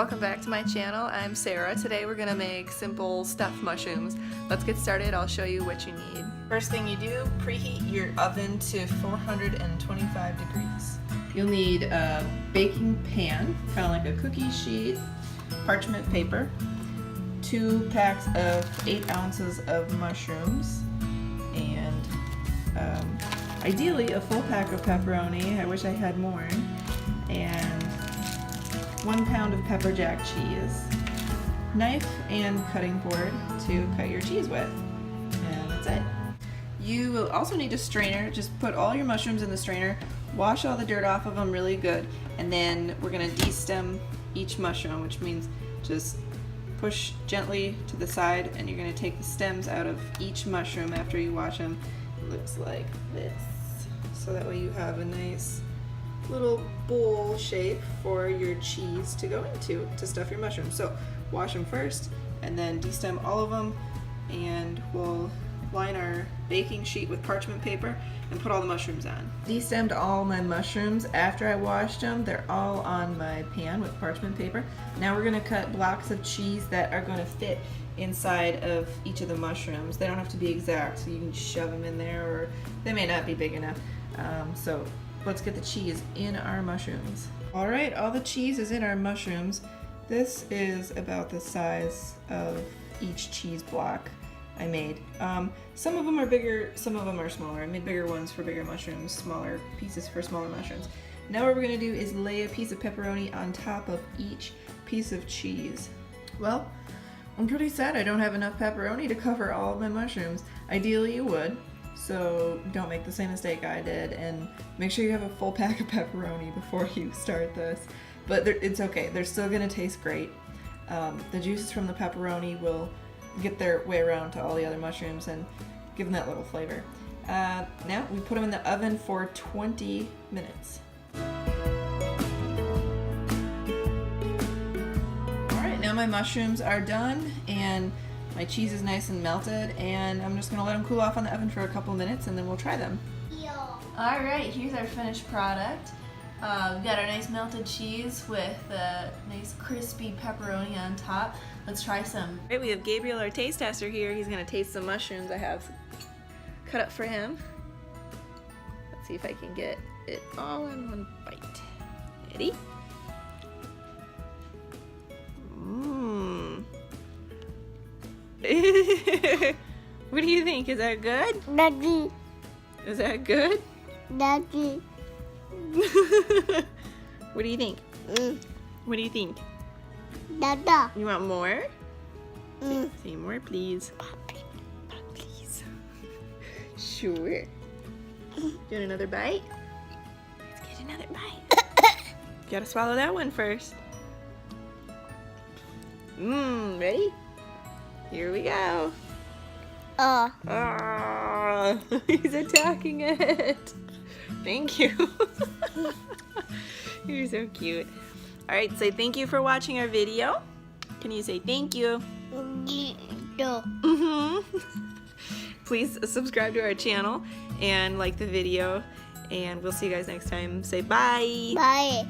welcome back to my channel. I'm Sarah. Today we're gonna make simple stuffed mushrooms. Let's get started. I'll show you what you need. First thing you do, preheat your oven to 425 degrees. You'll need a baking pan, kind of like a cookie sheet, parchment paper, 2 packs of 8 ounces of mushrooms, and ideally a full pack of pepperoni. I wish I had more. And 1 pound of pepper jack cheese, knife and cutting board to cut your cheese with, and that's it. You will also need a strainer. Just put all your mushrooms in the strainer, wash all the dirt off of them really good, and then we're going to de-stem each mushroom, which means just push gently to the side, and you're going to take the stems out of each mushroom after you wash them. It looks like this, so that way you have a nice little bowl shape for your cheese to go into to stuff your mushrooms. So wash them first and then de-stem all of them, and we'll line our baking sheet with parchment paper and put all the mushrooms on. De-stemmed all my mushrooms after I washed them. They're all on my pan with parchment paper. Now we're going to cut blocks of cheese that are going to fit inside of each of the mushrooms. They don't have to be exact, so you can shove them in there, or they may not be big enough. So let's get the cheese in our mushrooms. All right, all the cheese is in our mushrooms. This is about the size of each cheese block I made. Some of them are bigger, some of them are smaller. I made bigger ones for bigger mushrooms, smaller pieces for smaller mushrooms. Now what we're gonna do is lay a piece of pepperoni on top of each piece of cheese. Well, I'm pretty sad I don't have enough pepperoni to cover all of my mushrooms. Ideally you would. So don't make the same mistake I did, and make sure you have a full pack of pepperoni before you start this. But it's okay, they're still gonna taste great. The juices from the pepperoni will get their way around to all the other mushrooms and give them that little flavor. Now we put them in the oven for 20 minutes. Alright, now my mushrooms are done and my cheese is nice and melted, and I'm just going to let them cool off on the oven for a couple minutes and then we'll try them. Alright, here's our finished product. We've got our nice melted cheese with a nice crispy pepperoni on top. Let's try some. Alright, we have Gabriel, our taste tester, here. He's going to taste some mushrooms I have cut up for him. Let's see if I can get it all in one bite. Ready? What do you think? Is that good? Daddy. Is that good? Daddy. What do you think? What do you think? Dada. You want more? Say more, please. Please. Sure. You want another bite? Let's get another bite. You gotta swallow that one first. Ready? Here we go. He's attacking it. Thank you. You're so cute. All right, say thank you for watching our video. Can you say thank you? Please subscribe to our channel and like the video, and we'll see you guys next time. Say bye. Bye.